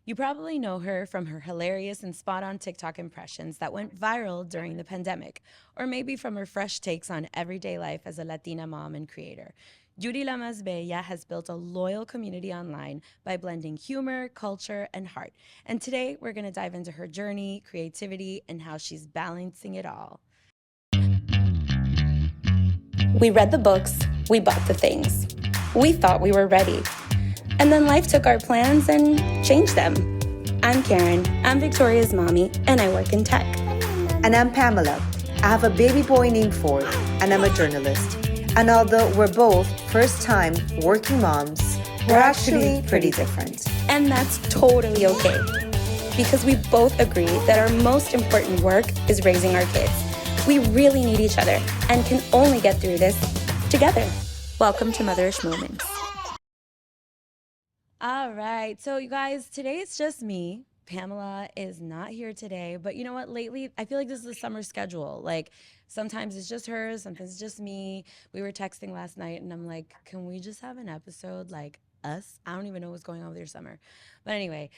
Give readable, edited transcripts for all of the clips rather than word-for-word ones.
You probably know her from her hilarious and spot on TikTok impressions that went viral during the pandemic, or maybe from her fresh takes on everyday life as a Latina mom and creator. Yuri Lamasbella has built a loyal community online by blending humor, culture, and heart. And today we're going to dive into her journey, creativity, and how she's balancing it all. We read the books, we bought the things. We thought we were ready. And then life took our plans and changed them. I'm Karen, I'm Victoria's mommy, and I work in tech. And I'm Pamela. I have a baby boy named Ford, and I'm a journalist. And although we're both first-time working moms, we're actually pretty different. And that's totally okay. Because we both agree that our most important work is raising our kids. We really need each other and can only get through this together. Welcome to Motherish Moments. All right. So, you guys, today it's just me. Pamela is not here today, but you know what? Lately, I feel like this is a summer schedule. Like sometimes it's just her, sometimes it's just me. We were texting last night and I'm like, can we just have an episode like us? I don't even know what's going on with your summer. But anyway,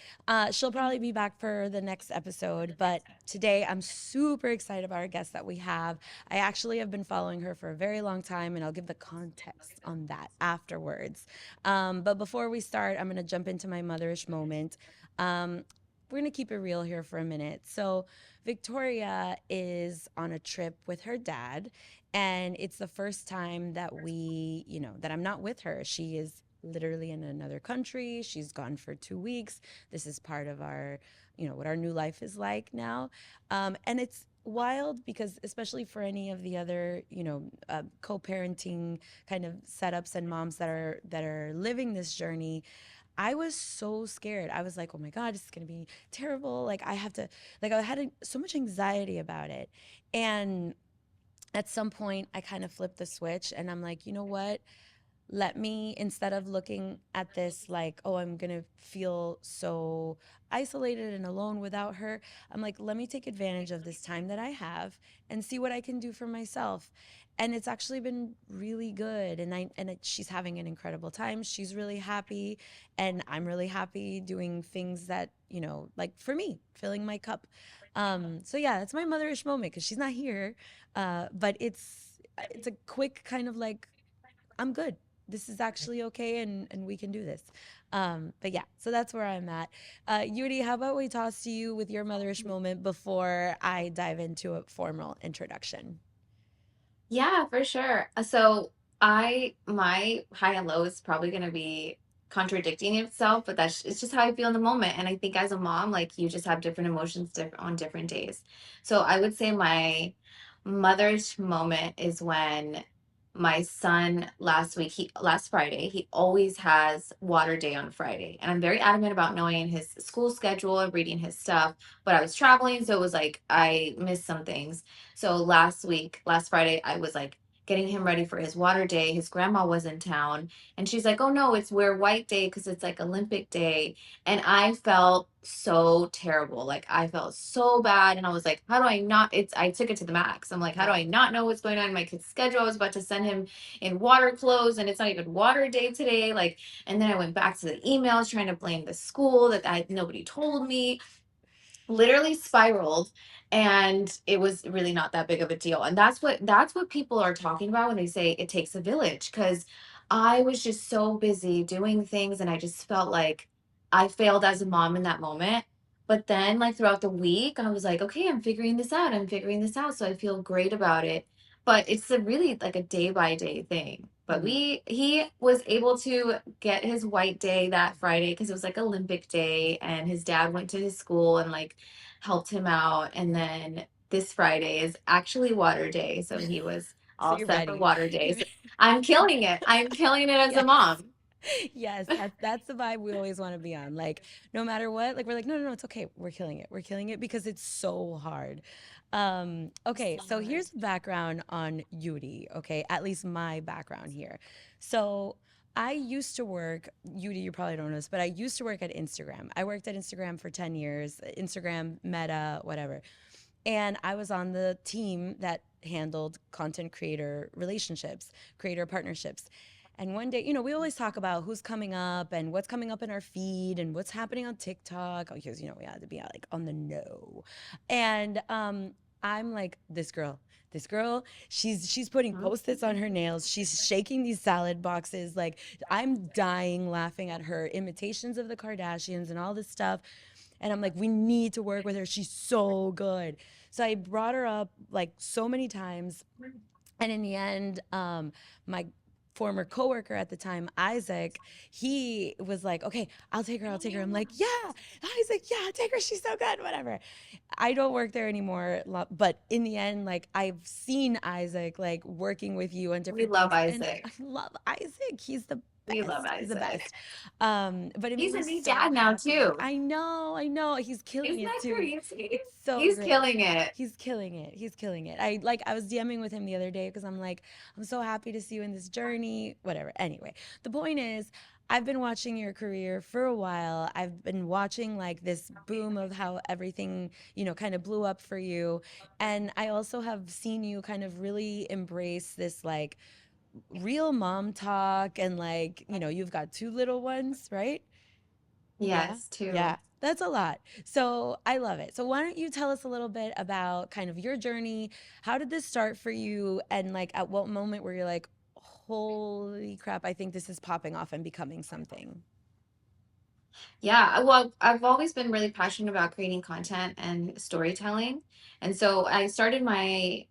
she'll probably be back for the next episode. But today I'm super excited about our guest that we have. I actually have been following her for a very long time, and I'll give the context on that afterwards. But before we start, I'm going to jump into my motherish moment. We're going to keep it real here for a minute. So, Victoria is on a trip with her dad, and it's the first time that that I'm not with her. She is literally in another country. She's gone for 2 weeks. This is part of what our new life is like now. And it's wild because, especially for any of the other, co-parenting kind of setups and moms that are living this journey, I was so scared. I was like, oh my God, this is going to be terrible. Like, I had so much anxiety about it. And at some point, I kind of flipped the switch and I'm like, you know what? Let me, instead of looking at this like, oh, I'm going to feel so isolated and alone without her, I'm like, let me take advantage of this time that I have and see what I can do for myself. And it's actually been really good. She's having an incredible time. She's really happy. And I'm really happy doing things that, like for me, filling my cup. So yeah, that's my motherish moment because she's not here. But it's a quick kind of like, I'm good. This is actually okay, and we can do this. But yeah, so that's where I'm at. Yuri, how about we toss to you with your motherish moment before I dive into a formal introduction? Yeah, for sure. So my high and low is probably going to be contradicting itself, but it's just how I feel in the moment. And I think as a mom, like you just have different emotions on different days. So I would say my mother's moment is when my son last Friday, he always has water day on Friday. And I'm very adamant about knowing his school schedule and reading his stuff. But I was traveling, so it was like I missed some things. So last Friday, I was like getting him ready for his water day. His grandma was in town and she's like, oh no, it's wear white day because it's like Olympic day. And I felt so terrible. Like I felt so bad. And I was like, how do I not? I took it to the max. I'm like, how do I not know what's going on in my kid's schedule? I was about to send him in water clothes and it's not even water day today. Like, and then I went back to the emails trying to blame the school that nobody told me, literally spiraled, and it was really not that big of a deal. And that's what people are talking about when they say it takes a village, because I was just so busy doing things and I just felt like I failed as a mom in that moment. But then like throughout the week I was like, okay, I'm figuring this out, so I feel great about it. But it's a really like a day by day thing. But Mm. he was able to get his white day that Friday because it was like Olympic day, and his dad went to his school and like helped him out. And then this Friday is actually water day. So he was So all you're set for ready. water day. So I'm killing it. I'm killing it as a Yes. mom. Yes, that's the vibe we always want to be on. Like, no matter what, like we're like, no, no, no, it's okay. We're killing it. We're killing it because it's so hard. Okay, So so hard. here's the background on Yuri, okay? At least my background here. So I used to work, Yuri, you probably don't know this, but I used to work at Instagram. I worked at Instagram for 10 years, Instagram, Meta, whatever. And I was on the team that handled content creator relationships, creator partnerships. And one day, we always talk about who's coming up and what's coming up in our feed and what's happening on TikTok because, we had to be like on the know. And I'm like, this girl, she's putting post-its on her nails. She's shaking these salad boxes. Like, I'm dying laughing at her imitations of the Kardashians and all this stuff. And I'm like, we need to work with her. She's so good. So I brought her up like so many times. And in the end, my former coworker at the time, Isaac, he was like, okay, I'll take her. I'll take her. I'm like, yeah, Isaac, yeah, take her. She's so good, whatever. I don't work there anymore. But in the end, like, I've seen Isaac like working with you on We different love things. And I Isaac. love Isaac. He's the We love best. He's the Isaac. best. But it made He's me a new so dad now happy. too. I know. He's killing Isn't it that too. crazy? It's so He's great. killing it. He's killing it. He's killing it. I was DMing with him the other day because I'm like, I'm so happy to see you in this journey. Whatever. Anyway, the point is, I've been watching your career for a while. I've been watching like this boom of how everything, kind of blew up for you. And I also have seen you kind of really embrace this like real mom talk and like, you've got two little ones, right? Yeah. Yes, Yeah. too. That's a lot. So I love it. So why don't you tell us a little bit about kind of your journey? How did this start for you? And like at what moment were you like, holy crap, I think this is popping off and becoming something? Yeah, well, I've always been really passionate about creating content and storytelling. And so I started my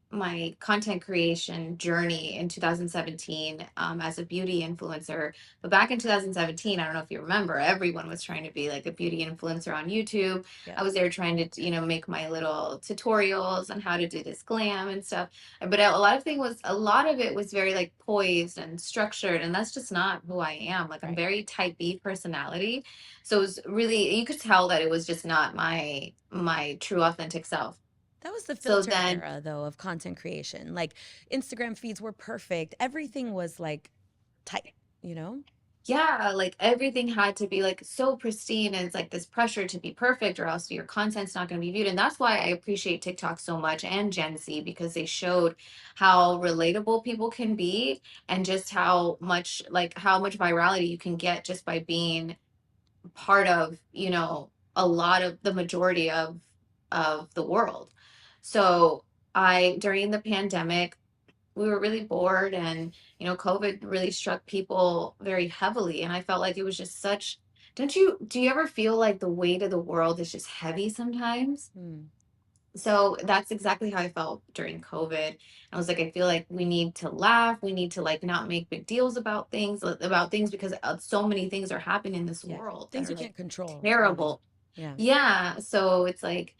content creation journey in 2017 as a beauty influencer. But back in 2017, I don't know if you remember, everyone was trying to be like a beauty influencer on YouTube. Yep. I was there trying to, make my little tutorials on how to do this glam and stuff. But a lot of it was very like poised and structured, and that's just not who I am. Like I'm Right. very type B personality. So it was really, you could tell that it was just not my true authentic self. That was the So filter then, era though of content creation. Like Instagram feeds were perfect. Everything was like tight, you know? yeah, like everything had to be like so pristine, and it's like this pressure to be perfect or else your content's not going to be viewed. And that's why I appreciate TikTok so much and Gen Z, because they showed how relatable people can be, and just how much virality you can get just by being part of, a lot of the majority of the world. So I during the pandemic, we were really bored, and COVID really struck people very heavily, and I felt like it was just such do you ever feel like the weight of the world is just heavy sometimes? Hmm. So that's exactly how I felt during COVID. I was like, I feel like we need to laugh. We need to like not make big deals about things, because so many things are happening in this Yeah. world that Things are you like can't control, really. terrible. Yeah. Yeah, so it's like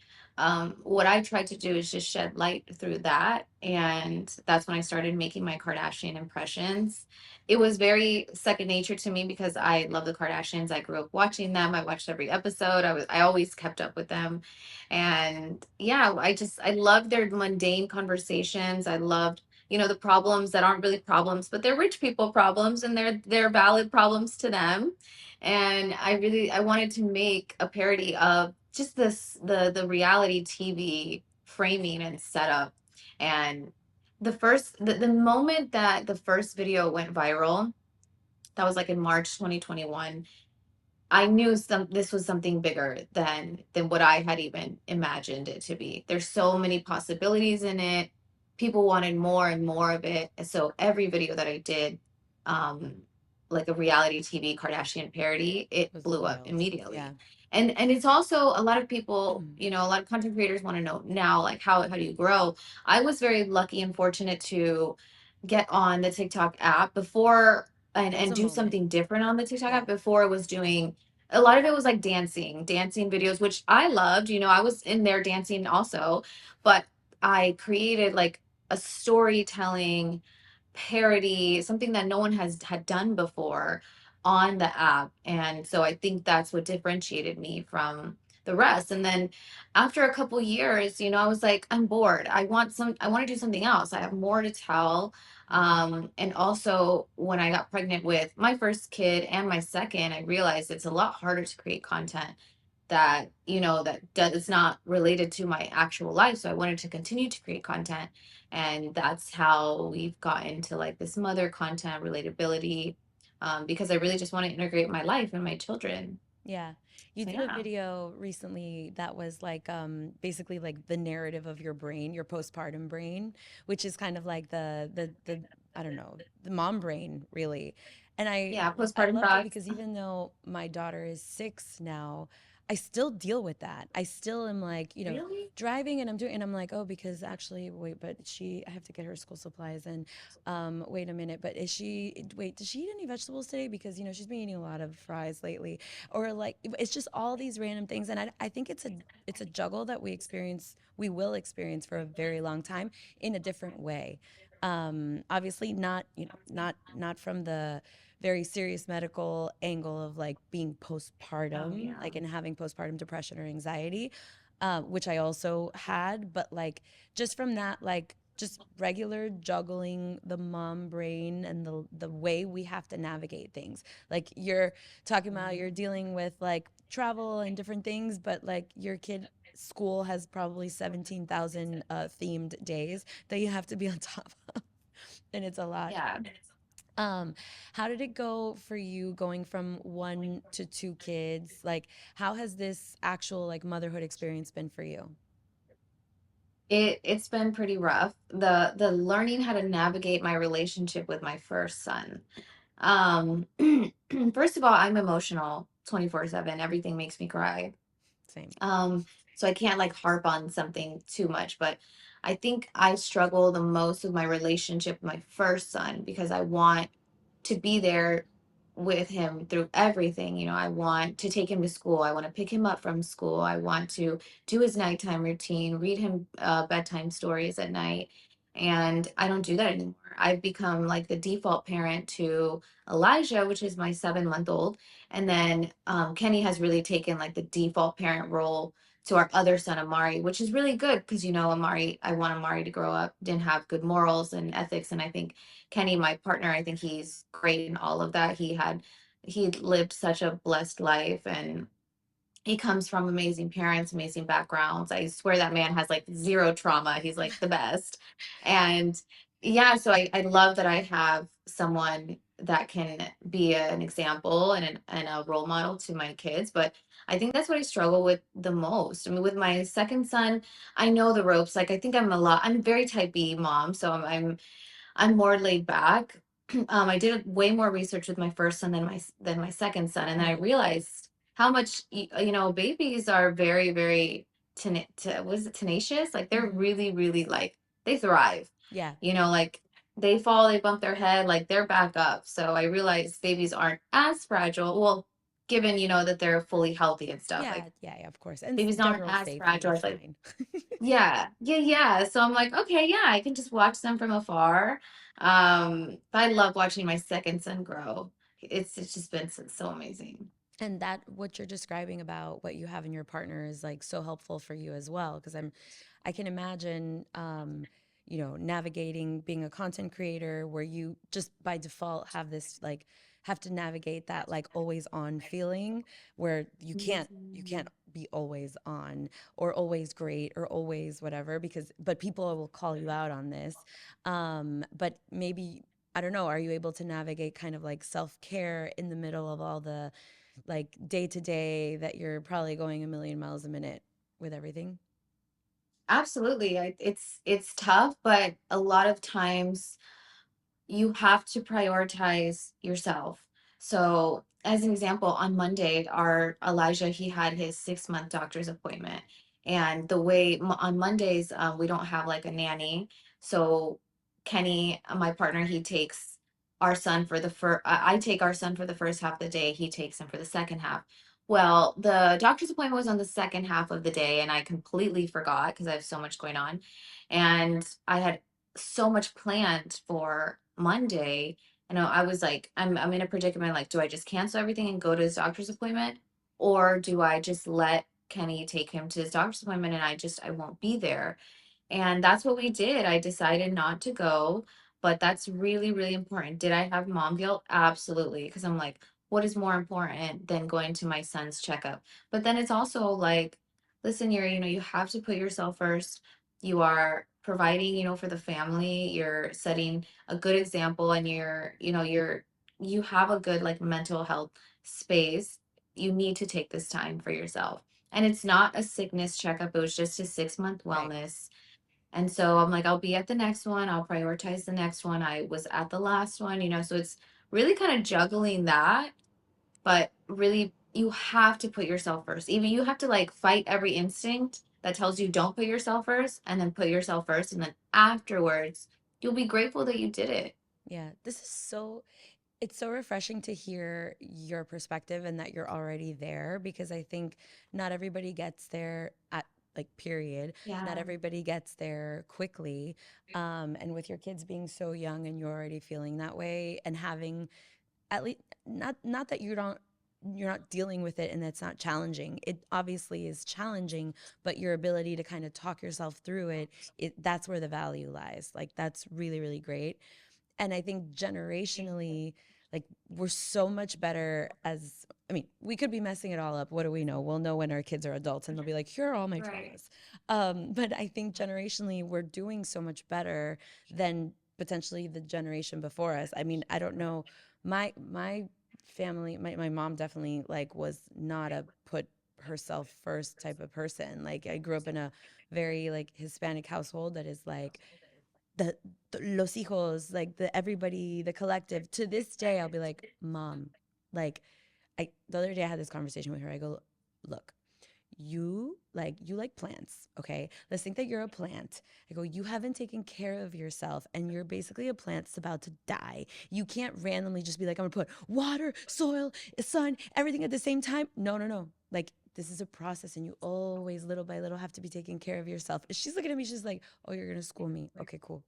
what I tried to do is just shed light through that, and that's when I started making my Kardashian impressions. It was very second nature to me because I love the Kardashians. I grew up watching them. I watched every episode. I always kept up with them. And yeah, I loved their mundane conversations. I loved, the problems that aren't really problems, but they're rich people problems, and they're valid problems to them. And I wanted to make a parody of just the reality TV framing and setup. And the moment that the first video went viral, that was like in March 2021, I knew this was something bigger than what I had even imagined it to be. There's so many possibilities in it. People wanted more and more of it. And so every video that I did, um, like a reality TV Kardashian parody, it Was blew up wild. Yeah. immediately. And it's also a lot of people, a lot of content creators want to know now, like how do you grow? I was very lucky and fortunate to get on the TikTok app before, It was and a do moment. something different on the TikTok Yeah. app. Before I was doing a lot of it was like dancing videos, which I loved. I was in there dancing also, but I created like a storytelling parody, something that no one had done before on the app. And so I think that's what differentiated me from the rest. And then after a couple years, I was like, I'm bored. I want to do something else. I have more to tell. And also when I got pregnant with my first kid and my second, I realized it's a lot harder to create content that, that is not related to my actual life. So I wanted to continue to create content. And that's how we've gotten to like this mother content relatability, because I really just want to integrate my life and my children. Yeah. You So did a yeah. video recently that was like basically like the narrative of your brain, your postpartum brain, which is kind of like the I don't know, the mom brain really. And Yeah, I postpartum loved it thoughts. because even though my daughter is 6 now, I still deal with that. I still am like, Really? driving and I'm like, oh, because actually, wait, but I have to get her school supplies and wait a minute, but wait, does she eat any vegetables today? Because, she's been eating a lot of fries lately, or like it's just all these random things. And I think it's a juggle that we will experience for a very long time in a different way. Obviously not, not from the very serious medical angle of like being Oh postpartum, yeah. like and having postpartum depression or anxiety, which I also had, but like just from that, like just regular juggling the mom brain and the way we have to navigate things. Like you're talking about, you're dealing with like travel and different things, but like your kid school has probably 17,000 themed days that you have to be on top of, and it's a lot. Yeah. um, how did it go for you going from 1 to 2 kids? Like, how has this actual like motherhood experience been for you? It's been pretty rough. The learning how to navigate my relationship with my first son. Um, first of all, I'm emotional 24/7. Everything makes me cry. Same. So I can't like harp on something too much, but I think I struggle the most with my relationship with my first son because I want to be there with him through everything. I want to take him to school. I want to pick him up from school. I want to do his nighttime routine, read him bedtime stories at night. And I don't do that anymore. I've become like the default parent to Elijah, which is my 7-month old. And then Kenny has really taken like the default parent role to our other son, Amari, which is really good because, Amari, I want Amari to grow up, didn't have good morals and ethics. And I think Kenny, my partner, I think he's great in all of that. He lived such a blessed life, and he comes from amazing parents, amazing backgrounds. I swear that man has like zero trauma. He's like the best. And yeah, so I love that I have someone that can be an example and a role model to my kids. But I think that's what I struggle with the most. I mean, with my second son, I know the ropes. Like I think I'm a very type B mom. So I'm more laid back. I did way more research with my first son than my second son, and then I Mm-hmm. realized how much babies are very very was it tenacious? Like they're Mm-hmm. really really like they thrive. Yeah. Like they fall, they bump their head, like they're back up. So I realized babies aren't as fragile. Well, given that they're fully healthy and stuff, Yeah. like Yeah. Yeah. Of course. And babies aren't general as safety fragile is as like fine. yeah, yeah, yeah. So I'm like, okay, yeah, I can just watch them from afar. But I love watching my second son grow. It's just been so amazing. And that what you're describing about what you have in your partner is like so helpful for you as well, because I can imagine navigating being a content creator where you just by default have this like have to navigate that like always on feeling where you can't be always on or always great or always whatever, because but people will call you out on this. But maybe I don't know, are you able to navigate kind of like self-care in the middle of all the like day to day that you're probably going a million miles a minute with everything? Absolutely. It's tough, but a lot of times you have to prioritize yourself. So, as an example, on Monday, our Elijah, he had his 6-month doctor's appointment. And on Mondays, we don't have like a nanny. So, Kenny, my partner, he takes our son for the first, I take our son for the first half of the day. He takes him for the second half. Well, the doctor's appointment was on the second half of the day, and I completely forgot because I have so much going on. And I had so much planned for Monday. I was like, I'm in a predicament. Like, do I just cancel everything and go to his doctor's appointment, or do I just let Kenny take him to his doctor's appointment and I won't be there? And that's what we did. I decided not to go, but that's really really important. Did I have mom guilt? Absolutely, because I'm like, what is more important than going to my son's checkup? But then it's also like, listen, you have to put yourself first. You are providing, for the family. You're setting a good example, and you have a good like mental health space. You need to take this time for yourself. And it's not a sickness checkup. It was just a 6-month Right. wellness. And so I'm like, I'll be at the next one. I'll prioritize the next one. I was at the last one, so it's really kind of juggling that. But really, you have to put yourself first. Even you have to like fight every instinct that tells you don't put yourself first, and then put yourself first. And then afterwards, you'll be grateful that you did it. Yeah, this is so it's so refreshing to hear your perspective and that you're already there, because I think not everybody gets there at like period. Not Yeah. everybody gets there quickly. And with your kids being so young and you're already feeling that way and having at least not that you're not dealing with it and that's not challenging. It obviously is challenging, but your ability to kind of talk yourself through it that's where the value lies. Like that's really, really great. And I think generationally, like we're so much better as I mean, we could be messing it all up. What do we know? We'll know when our kids are adults and they'll be like, here are all my Right. traumas. But I think generationally, we're doing so much better than potentially the generation before us. I mean, I don't know. My family, my mom definitely like was not a put herself first type of person. Like I grew up in a very like Hispanic household that is like the, the los hijos, like the everybody, the collective. To this day, I'll be like, Mom, like the other day I had this conversation with her. I go, look, you like plants, okay? Let's think that you're a plant. I go, you haven't taken care of yourself and you're basically a plant that's about to die. You can't randomly just be like, I'm gonna put water, soil, sun, everything at the same time. No, no, no. Like this is a process and you always little by little have to be taking care of yourself. She's looking at me, she's like, oh, you're gonna school me. Okay, cool.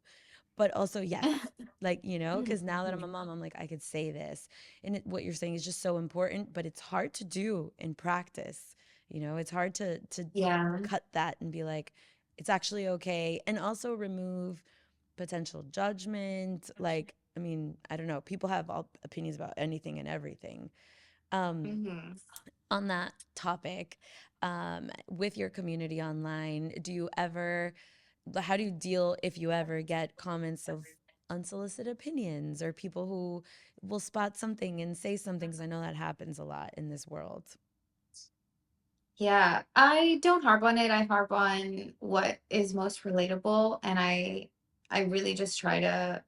But also, yes, like, because now that I'm a mom, I'm like, I could say this. And what you're saying is just so important, but it's hard to do in practice. It's hard to Yeah. cut that and be like, it's actually okay. And also remove potential judgment. Like, I mean, I don't know. People have all opinions about anything and everything. Um, Hmm. on that topic, with your community online, how do you deal if you ever get comments of unsolicited opinions or people who will spot something and say something? Because I know that happens a lot in this world. Yeah, I don't harp on it. I harp on what is most relatable, and I really just try to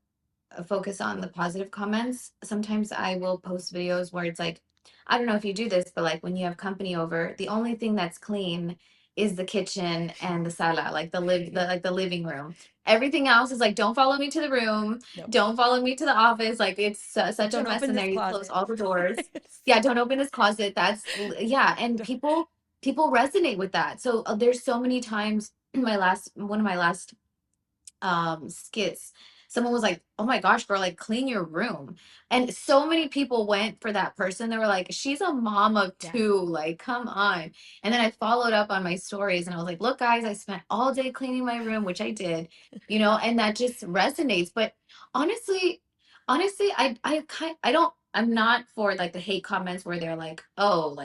focus on the positive comments. Sometimes I will post videos where it's like, I don't know if you do this, but like when you have company over, the only thing that's clean is the kitchen and the sala, like the living room. Everything else is like, don't follow me to the room, Nope. don't follow me to the office. Like it's such a Don't mess open in this there. You close closet. all the doors. Yes. Yeah, don't open this closet. Yeah, and Don't- people resonate with that. So there's so many times one of my last skits, someone was like, oh my gosh, girl, like clean your room. And so many people went for that person. They were like, she's a mom of yeah. two, like come on. And then I followed up on my stories and I was like, look guys, I spent all day cleaning my room, which I did, and that just resonates. But honestly, I don't, I'm not for like the hate comments where they're like, oh,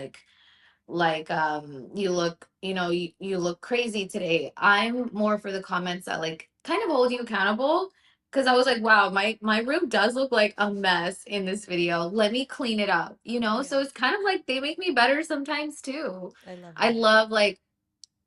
you look, you look crazy today. I'm more for the comments that like kind of hold you accountable, because I was like, wow, my room does look like a mess in this video, let me clean it up, Yeah. so it's kind of like they make me better sometimes too. I love I that. love like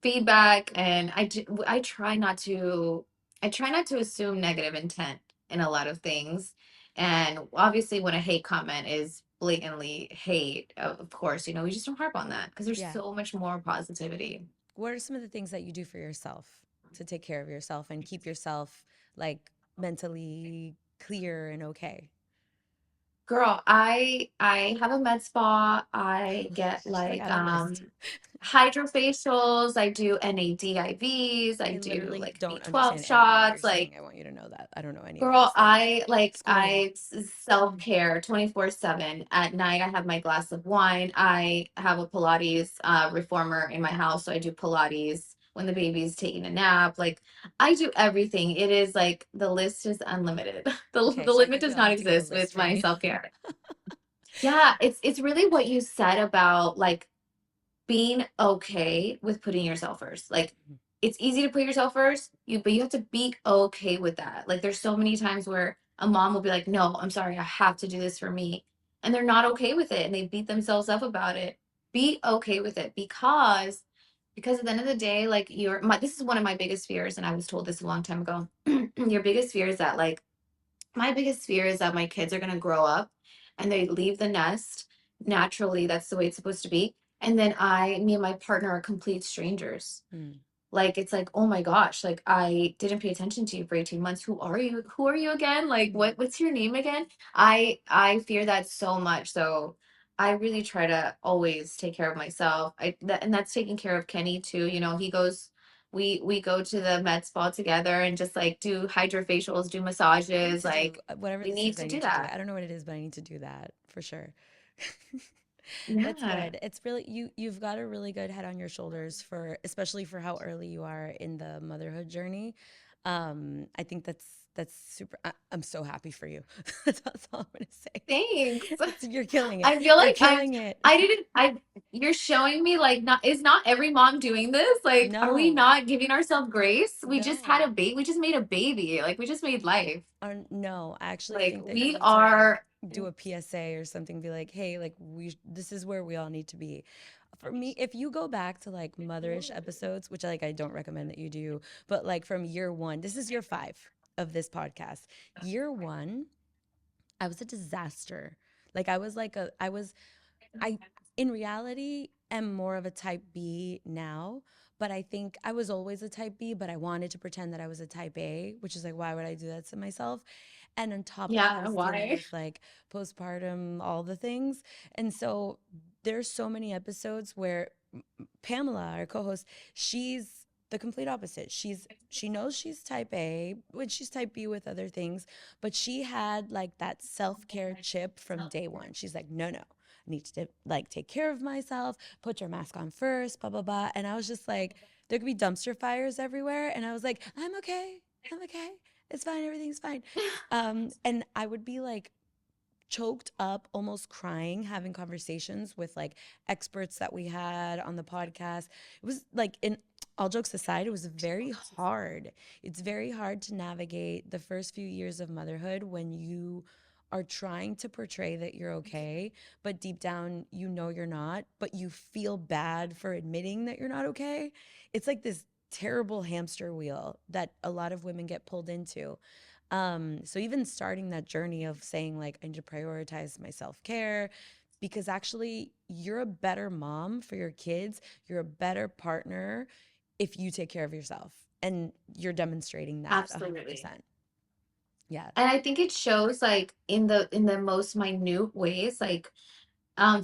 feedback, and I try not to assume negative intent in a lot of things. And obviously when a hate comment is blatantly hate, of course, we just don't harp on that because there's Yeah. so much more positivity. What are some of the things that you do for yourself to take care of yourself and keep yourself like mentally clear and okay? Girl, I have a med spa. I get She's like, I like have a list. hydrofacials, I do NADIVs, I I do literally like don't B12 understand any of what you're shots, like saying. I want you to know that. I don't know any of girl, those things. School me. self-care 24/7. At night, I have my glass of wine. I have a Pilates reformer in my house, so I do Pilates when the baby's taking a nap. Like I do everything. It is like the list is unlimited. The Okay, the so I limit think we does all not have to get a exist list with from my you. self-care. Yeah, it's really what you said about like being okay with putting yourself first. Like it's easy to put yourself first, but you have to be okay with that. Like there's so many times where a mom will be like, "No, I'm sorry, I have to do this for me." And they're not okay with it and they beat themselves up about it. Be okay with it because at the end of the day, like this is one of my biggest fears and I was told this a long time ago. Your biggest fear is that like my biggest fear is that my kids are going to grow up and they leave the nest naturally. That's the way it's supposed to be. And then me and my partner are complete strangers. Mm. Like, it's like, oh my gosh, like I didn't pay attention to you for 18 months. Who are you? Who are you again? Like, what's your name again? I fear that so much. So I really try to always take care of myself. And that's taking care of Kenny too. You know, we go to the med spa together and just like do hydrofacials, do I need massages. to do Like whatever we this need is. to I do need to do it. that. I don't know what it is, but I need to do that for sure. That's Yeah. good. It's really you've got a really good head on your shoulders for especially for how early you are in the motherhood journey. I think that's super I'm so happy for you. That's all I'm gonna say. Thanks. You're killing it. I feel You're like killing it. I didn't I you're showing me like not every mom doing this? Like are we No, not giving ourselves grace? We just had no. a baby. We just made a baby. Like we just made life. No, I actually Like think that you we need to are do a PSA or something, be like, hey, like this is where we all need to be. For me, if you go back to like motherish episodes, which I don't recommend that you do, but like from year one, this is year 5 of this podcast. Year 1, I was a disaster. Like I in reality am more of a type B now, but I think I was always a type B, but I wanted to pretend that I was a type A, which is like why would I do that to myself? And on top of that, I yeah, was dealing why? with like postpartum, all the things. And so there's so many episodes where Pamela, our co-host, she's the complete opposite. She knows she's type A, which she's type B with other things, but she had like that self-care chip from day one. She's like, no, no, I need to like take care of myself, put your mask on first, blah, blah, blah. And I was just like, there could be dumpster fires everywhere. And I was like, I'm okay. I'm okay. It's fine. Everything's fine. And I would be like choked up, almost crying, having conversations with like experts that we had on the podcast. It was like, in all jokes aside, it was very hard. It's very hard to navigate the first few years of motherhood when you are trying to portray that you're okay, but deep down, you know you're not, but you feel bad for admitting that you're not okay. It's like this terrible hamster wheel that a lot of women get pulled into. So even starting that journey of saying like I need to prioritize my self-care because actually you're a better mom for your kids, you're a better partner if you take care of yourself and you're demonstrating that Absolutely. 100%. Yeah. And I think it shows like in the most minute ways. Like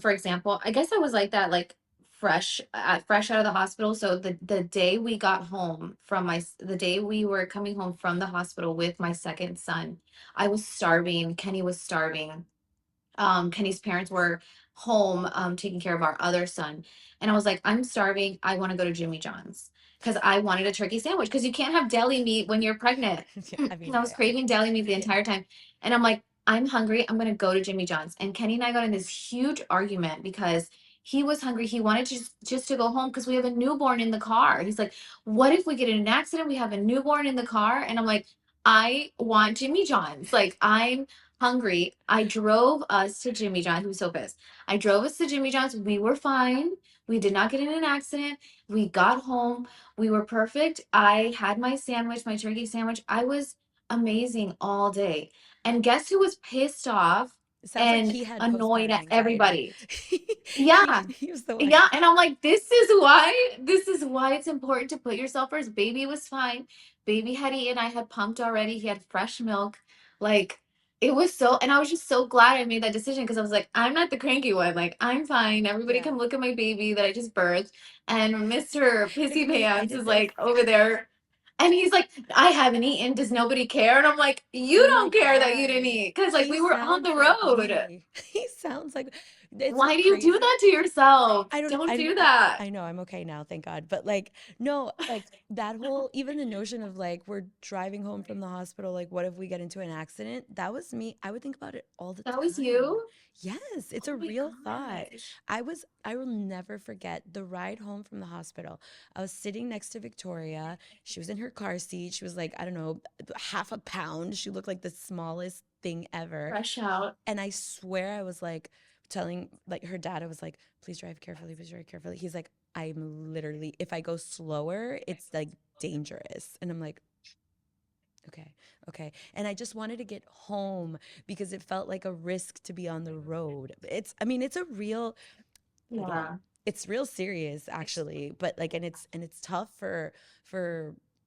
for example, I guess I was like that, like fresh out of the hospital. So the day we got home the day we were coming home from the hospital with my second son, I was starving. Kenny was starving. Kenny's parents were home taking care of our other son. And I was like, I'm starving. I want to go to Jimmy John's because I wanted a turkey sandwich because you can't have deli meat when you're pregnant. Yeah, I And mean, I was craving deli meat the entire time. And I'm like, I'm hungry. I'm going to go to Jimmy John's. And Kenny and I got in this huge argument because he was hungry. He wanted just to go home because we have a newborn in the car. He's like, what if we get in an accident? We have a newborn in the car. And I'm like, I want Jimmy John's. Like, I'm hungry. I drove us to Jimmy John's. He was so pissed. I drove us to Jimmy John's. We were fine. We did not get in an accident. We got home. We were perfect. I had my sandwich, my turkey sandwich. I was amazing all day. And guess who was pissed off it sounds like and he had annoyed postpartum at anxiety. everybody? Yeah. He was the one. Yeah, and I'm like, this is why it's important to put yourself first. Baby was fine. Baby had eaten. I had pumped already. He had fresh milk. Like it was so, and I was just so glad I made that decision because I was like, I'm not the cranky one. Like I'm fine. Everybody Yeah. come look at my baby that I just birthed. And Mr. Look Pissy at me. I Pants did is this. like over there. And he's like, I haven't eaten. Does nobody care? And I'm like, you Oh my don't care that you didn't God. eat. Cause like He we were on sounds the like road. me. He sounds like It's so Why do you do crazy. that to yourself? I don't Don't I do that. I know I'm okay now, thank God. But like no, like that whole even the notion of like we're driving home from the hospital, like what if we get into an accident? That was me. I would think about it all the That was time. you? Yes, it's Oh a my real thought. gosh. I will never forget the ride home from the hospital. I was sitting next to Victoria. She was in her car seat. She was like, I don't know, half a pound. She looked like the smallest thing ever. Fresh out. And I swear I was like telling like her dad, I was like, please drive carefully, please drive carefully. He's like, I'm literally, if I go slower, it's like dangerous. And I'm like, okay, okay. And I just wanted to get home because it felt like a risk to be on the road. I mean, it's a real, again, Yeah. it's real serious actually, but like, and it's tough for,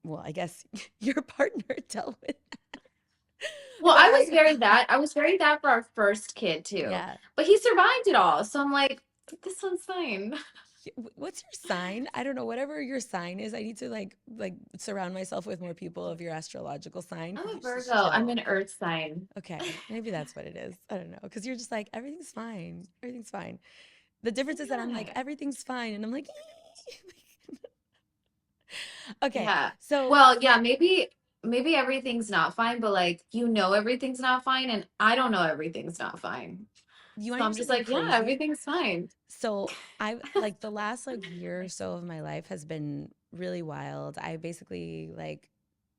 well, I guess your partner dealt with, Well, but I, I was very that for our first kid too. yeah. But he survived it all. So I'm like, this one's fine. What's your sign? I don't know. Whatever your sign is, I need to like surround myself with more people of your astrological sign I'm because a you're Virgo. just I'm chill. an earth sign. Okay, maybe that's what it is. I don't know because you're just like everything's fine. Everything's fine. The difference is that I'm like Yeah. everything's fine, and I'm like, okay. Yeah. So Well, yeah, maybe everything's not fine, but like everything's not fine and I don't know everything's not fine. you want So to I'm hear just something like, yeah, crazy? everything's fine. So I like the last like year or so of my life has been really wild. I basically like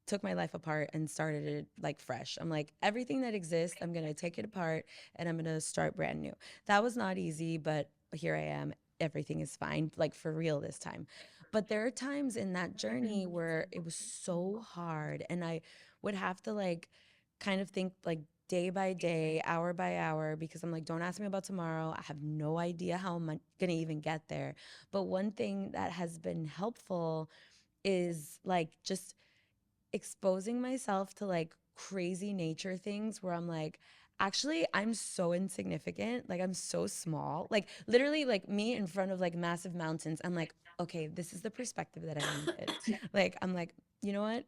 took my life apart and started it like fresh. I'm like, everything that exists, I'm going to take it apart and I'm going to start brand new. That was not easy, but here I am. Everything is fine, like for real this time. But there are times in that journey where it was so hard and I would have to like kind of think like day by day, hour by hour, because I'm like, don't ask me about tomorrow. I have no idea how I'm going to even get there. But one thing that has been helpful is like just exposing myself to like crazy nature things where I'm like, actually, I'm so insignificant. Like, I'm so small. Like, literally, like me in front of like massive mountains. I'm like, okay, this is the perspective that I needed. Like, I'm like, you know what?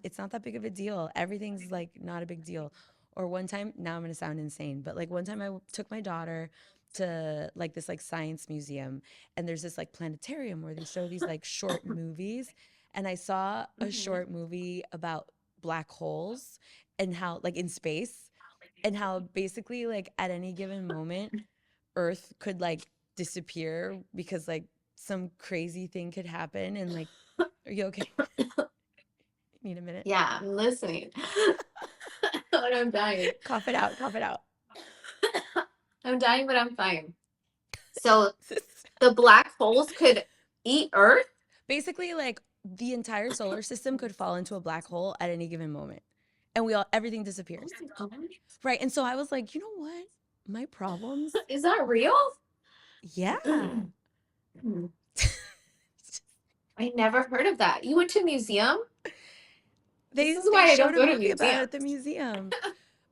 It's not that big of a deal. Everything's like not a big deal. Or one time, now I'm gonna sound insane, but like one time took my daughter to like this like science museum and there's this like planetarium where they show these like short movies and I saw a Mhm. short movie about black holes and how, like in space, and how basically, like at any given moment, Earth could like disappear because like some crazy thing could happen. And like, are you okay? Need a minute? Yeah, I'm listening. But I'm dying. Cough it out, cough it out. I'm dying, but I'm fine. So the black holes could eat Earth? Basically, like the entire solar system could fall into a black hole at any given moment. And everything Oh disappears. my God. Right. And so I was like, you know what? My problems? Is that real? Yeah. I never heard of that. You went to a museum? This is They why I don't showed a go to movie about it at the museums. museum.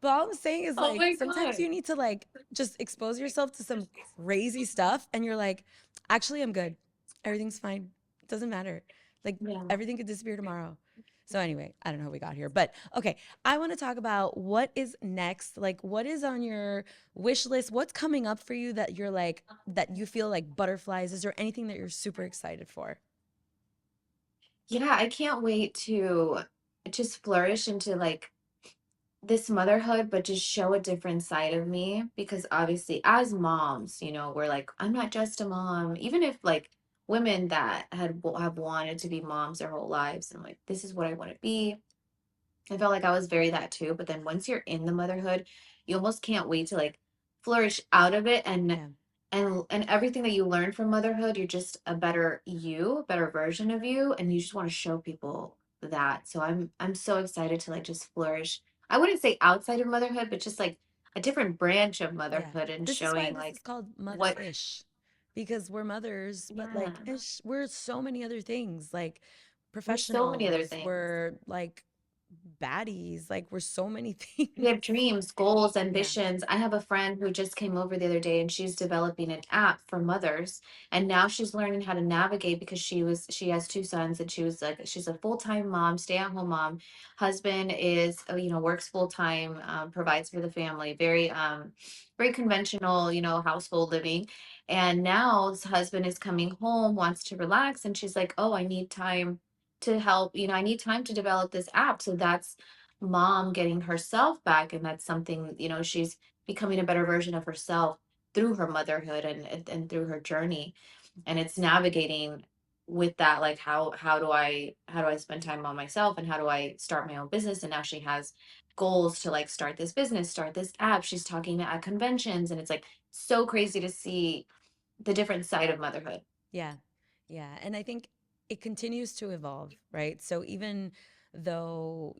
But all I'm saying is Oh like my sometimes you God. need to like just expose yourself to some crazy stuff and you're like, actually I'm good. Everything's fine. It doesn't matter. Like Yeah. everything could disappear tomorrow. So anyway, I don't know how we got here, but okay, I want to talk about what is next. Like what is on your wish list? What's coming up for you that you're like that you feel like butterflies? Is there anything that you're super excited for? Yeah, I can't wait to just flourish into like this motherhood, but just show a different side of me because obviously as moms, we're like, I'm not just a mom. Even if like women that have wanted to be moms their whole lives and like this is what I want to be. I felt like I was very that too, but then once you're in the motherhood, you almost can't wait to like flourish out of it Yeah. and everything that you learn from motherhood, you're just a better you, a better version of you, and you just want to show people that. So I'm so excited to like just flourish. I wouldn't say outside of motherhood, but just like a different branch of Yeah. motherhood and This is why showing this is like called what Motherish because we're mothers, but yeah, like ish, we're so many other things like we're so many other professionals, things. we're like baddies. Like we're so many We things. have dreams, goals, Yeah. ambitions. I have a friend who just came over the other day and she's developing an app for mothers. And now she's learning how to navigate because she has two sons and she was like she's a full-time mom, stay-at-home mom. Husband is works full-time, provides for the family, very conventional, household living. And now his husband is coming home, wants to relax, and she's like, "Oh, I need time to help, I need time to develop this app." So that's mom getting herself back, and that's something, she's becoming a better version of herself through her motherhood and through her journey. And it's navigating with that, like how do I spend time on myself, and how do I start my own business. And now she has goals to like start this business, start this app. She's talking at conventions, and it's like so crazy to see the different side of motherhood. Yeah. Yeah. And I think it continues to evolve, right? So even though,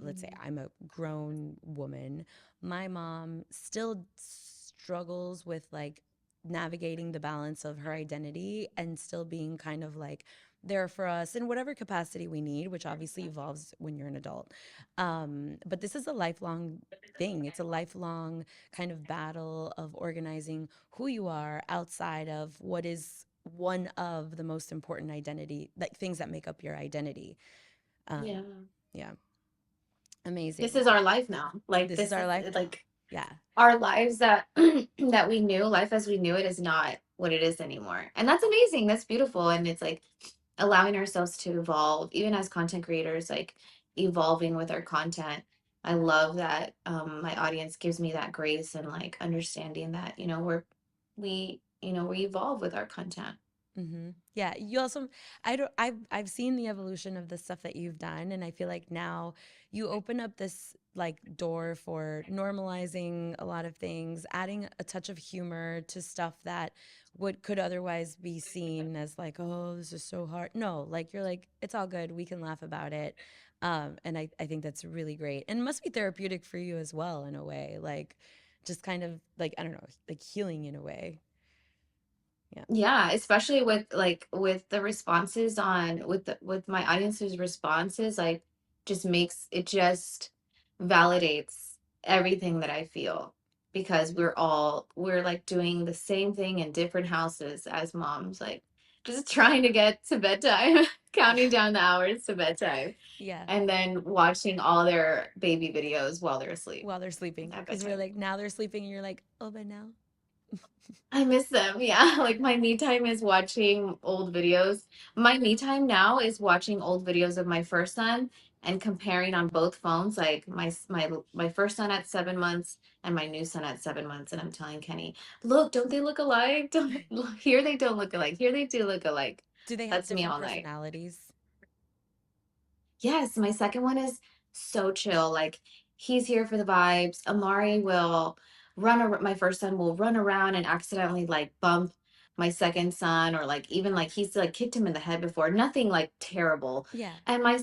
let's say Mhm. I'm a grown woman, my mom still struggles with like navigating the balance of her identity and still being kind of like there for us in whatever capacity we need, which obviously evolves when you're an adult. But this is a lifelong thing. It's a lifelong kind of battle of organizing who you are outside of what is one of the most important identity, like things that make up your identity. Yeah, Yeah, this amazing. is our life now. Like This is this our is life now. like Yeah. our lives that that we knew, life as we knew it is not what it is anymore. And that's amazing. That's beautiful. And it's like allowing ourselves to evolve, even as content creators, like evolving with our content. I love that my audience gives me that grace and like understanding that, we evolve with our content. Yeah, you also I've seen the evolution of the stuff that you've done, and I feel like now you open up this like door for normalizing a lot of things, adding a touch of humor to stuff that would could otherwise be seen as like, oh, this is so hard. No, like you're like, it's all good. We can laugh about it. And I think that's really great. And it must be therapeutic for you as well in a way. Like just kind of like, I don't know, like healing in a way. Yeah. Yeah, especially with the responses on with my audience's responses, like just validates everything that I feel, because we're like doing the same thing in different houses as moms, like just trying to get to bedtime, counting down the hours to bedtime, Yeah. and then watching all their baby videos while they're asleep While they're sleeping at because we're bedtime. like now they're sleeping and you're like, oh, but now. I miss them. Yeah. Like my me time is watching old videos. My me time now is watching old videos of my first son and comparing on both phones, like my first son at 7 months and my new son at 7 months. And I'm telling Kenny, look, don't they look alike? Don't look, here they don't look alike. Here they do look alike. Do they have That's me different all night. personalities? Yes, my second one is so chill. Like he's here for the vibes. Amari will my first son will run around and accidentally like bump my second son, or like even like he's like kicked him in the head before. Nothing like terrible. Yeah. And my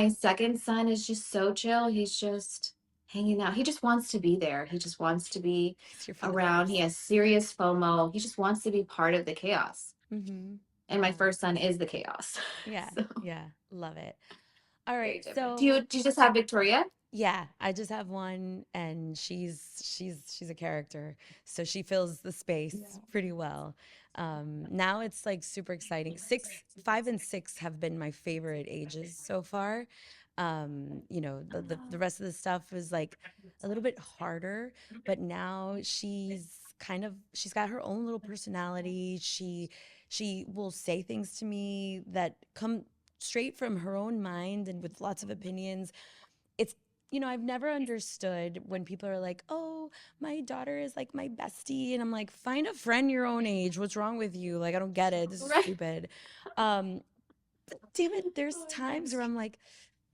second son is just so chill. He's just hanging out. He just wants to be there. He just wants to be He's here for the around. He vibes. has serious FOMO. He just wants to be part of the chaos. Mm-hmm. And my Oh, first son is the chaos. yeah. So Yeah. Love it. All very right. different. Do you So do you just have Victoria? yeah, I just have one and she's a character. So she fills the space pretty well. Now it's like super exciting. 5 and 6 have been my favorite ages so far. The rest of the stuff is like a little bit harder, but now she's got her own little personality. She will say things to me that come straight from her own mind and with lots of opinions. It's I've never understood when people are like, "Oh, my daughter is like my bestie." And I'm like, "Find a friend your own age. What's wrong with you? Like, I don't get it. This is Right. stupid." Um, but damn it, there's times where I'm like,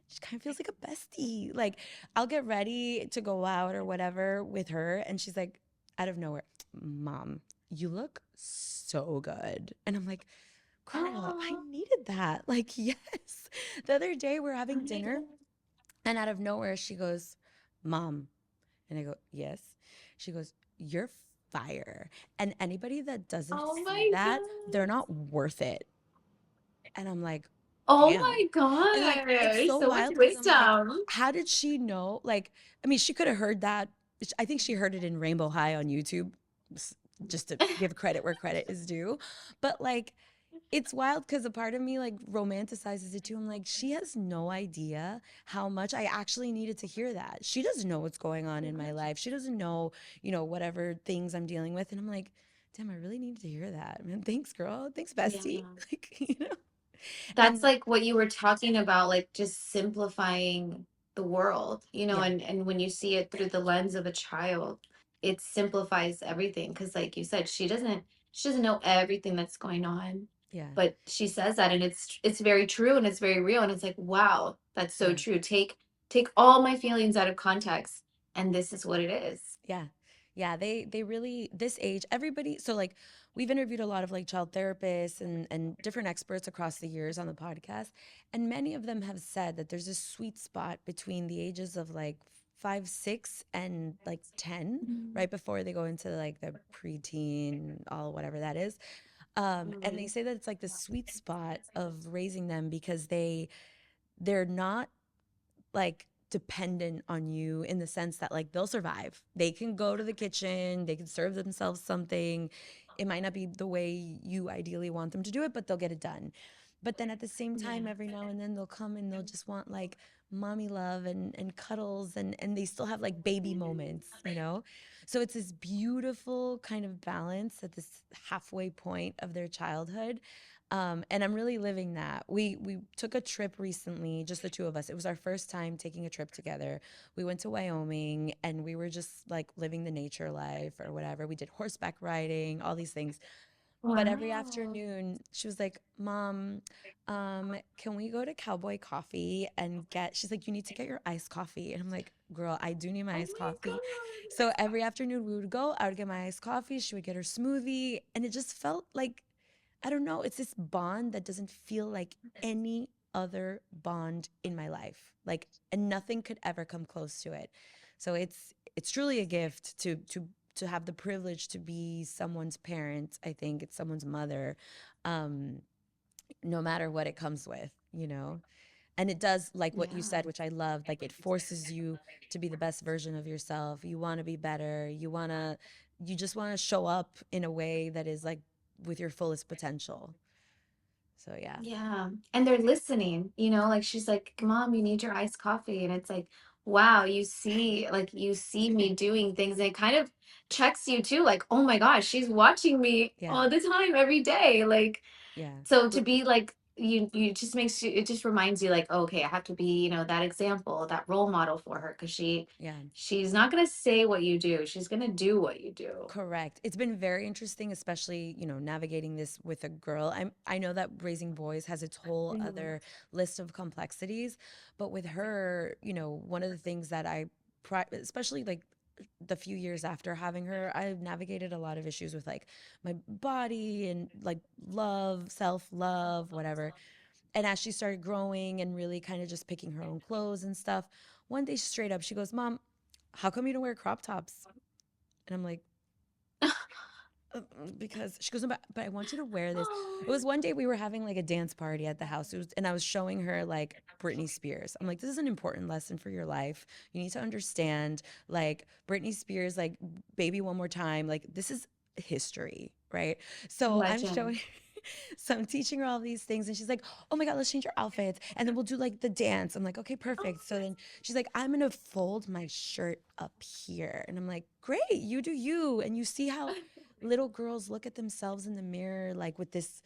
she kind of feels like a bestie. Like, I'll get ready to go out or whatever with her, and she's like, out of nowhere, "Mom, you look so good." And I'm like, "Girl, I Oh, needed that." Like, yes. The other day we're oh having my dinner, God. and out of nowhere, she goes, "Mom." And I go, "Yes." She goes, "You're fire." And anybody that doesn't Oh see my that, they're God. not worth it. And I'm like, Oh damn. my And like it's gosh, so so much wild because I'm like, wisdom. how did she know? Like, I mean, she could have heard that. I think she heard it in Rainbow High on YouTube, s- just to give credit where credit is due. But like, it's wild because a part of me like romanticizes it too. I'm like, she has no idea how much I actually needed to hear that. She doesn't know what's going on in my life. She doesn't know, whatever things I'm dealing with. And I'm like, damn, I really needed to hear that. Man, thanks, girl. Thanks, bestie. Yeah. Like. That's And like what you were talking about, like just simplifying the world, yeah, and when you see it through the lens of a child, it simplifies everything. Because like you said, she doesn't know everything that's going on, yeah, but she says that, and it's very true, and it's very real, and it's like, wow, that's so yeah. true. Take all my feelings out of context, and this is what it is. Yeah. Yeah, they really this age everybody so like we've interviewed a lot of like child therapists and different experts across the years on the podcast and many of them have said that there's a sweet spot between the ages of like 5, 6 and like 10 Mhm. right before they go into like the preteen all whatever that is. And they Mhm. say that it's like the sweet spot of raising them because they're not like dependent on you in the sense that like they'll survive. They can go to the kitchen, they can serve themselves something. It might not be the way you ideally want them to do it, but they'll get it done. But then at the same time, Yeah. every now and then they'll come and they'll just want like mommy love and cuddles and they still have like baby moments. So it's this beautiful kind of balance at this halfway point of their childhood. And I'm really living that. We took a trip recently, just the two of us. It was our first time taking a trip together. We went to Wyoming and we were just like living the nature life or whatever. We did horseback riding, all these things. But every Wow. afternoon, she was like, "Mom, can we go to Cowboy Coffee and get?" She's like, "You need to get your iced coffee." And I'm like, "Girl, I do need my Oh iced my coffee." god. So every afternoon we would go. I would get my iced coffee. She would get her smoothie, and it just felt like I don't know, it's this bond that doesn't feel like any other bond in my life. Like and nothing could ever come close to it. So it's truly a gift to have the privilege to be someone's parent. I think it's someone's mother. Um no matter what it comes with. And it does like what you Yeah. said, which I loved, like it forces you to be the best version of yourself. You want to be better. You just want to show up in a way that is like with your fullest potential. So yeah. Yeah. And they're listening, like she's like, Mom, you need your iced coffee. And it's like, wow, you see me doing things. And it kind of checks you too, like, oh my gosh, she's watching me Yeah. all the time, every day. Like, Yeah. so to be like, you just makes you, it just reminds you, like, "Oh, okay, I have to be, that example, that role model for her. Cause Yeah. she's not gonna say what you do. She's gonna do what you do. Correct. It's been very interesting, especially, navigating this with a girl. I know that raising boys has its whole Mhm. other list of complexities, but with her, one of the things that especially like the few years after having her, I've navigated a lot of issues with like my body and like love, self-love, whatever. And as she started growing and really kind of just picking her own clothes and stuff, one day straight up she goes, "Mom, how come you don't wear crop tops?" And I'm like, because she goes, but I want you to wear this. It was one day we were having like a dance party at the house. And I was showing her like Britney Spears. I'm like, this is an important lesson for your life. You need to understand like Britney Spears, like Baby One More Time. Like this is history, right? So I'm Legend. showing, so I'm teaching her all these things. And she's like, oh my God, let's change your outfits. And then we'll do like the dance. I'm like, okay, perfect. So then she's like, I'm going to fold my shirt up here. And I'm like, great, you do you. And you see how little girls look at themselves in the mirror like with this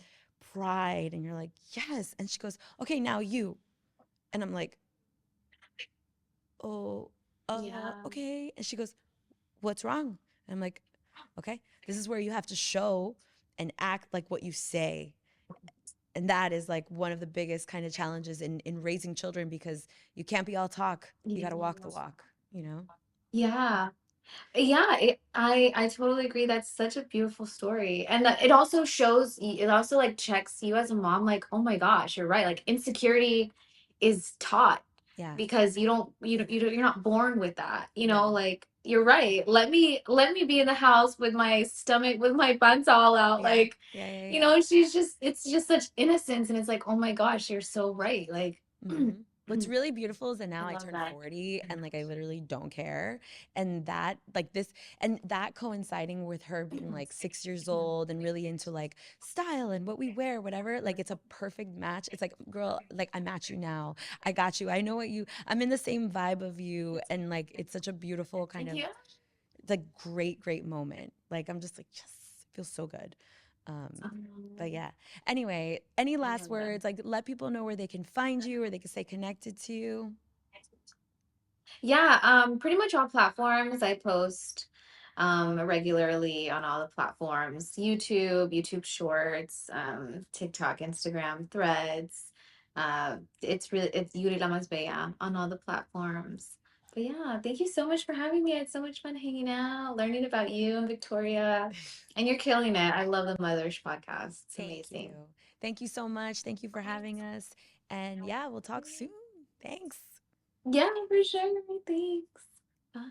pride and you're like yes and she goes okay now you and I'm like oh Yeah. okay and she goes what's wrong and I'm like okay this is where you have to show and act like what you say and that is like one of the biggest kind of challenges in raising children because you can't be all talk you got to walk the Yes. walk. Yeah. Yeah, I totally agree. That's such a beautiful story. And that it also shows it also like checks you as a mom, like, oh my gosh, you're right. Like insecurity is taught. Yeah. because you're not born with that, No. like you're right. Let me be in the house with my stomach, with my buns all out, Yeah. like, Yeah. Yeah. Yeah. it's just such innocence, and it's like, oh my gosh, you're so right, like, hmm What's I really beautiful is that now I love turned that. 40 and like I literally don't care. And that like this and that coinciding with her being like 6 years old and really into like style and what we wear, whatever, like it's a perfect match. It's like, girl, like I match you now. I got you. I know what you I'm in the same vibe of you. And like it's such a beautiful kind Thank of you. like great moment. Like I'm just like, yes, it feels so good. Um, but Um, yeah. Anyway, any I last love that. words? Like let people know where they can find you or they can stay connected to you. Yeah, pretty much all platforms. I post regularly on all the platforms: YouTube Shorts, TikTok, Instagram, Threads. It's Yuri Lamasbella on all the platforms. But yeah, thank you so much for having me. I had so much fun hanging out, learning about you and Victoria. And you're killing it. I love the Motherish podcast. It's Thank you. amazing. Thank you so much. Thank you for having us. And yeah, we'll talk soon. Thanks. Yeah, for sure. Thanks. Bye.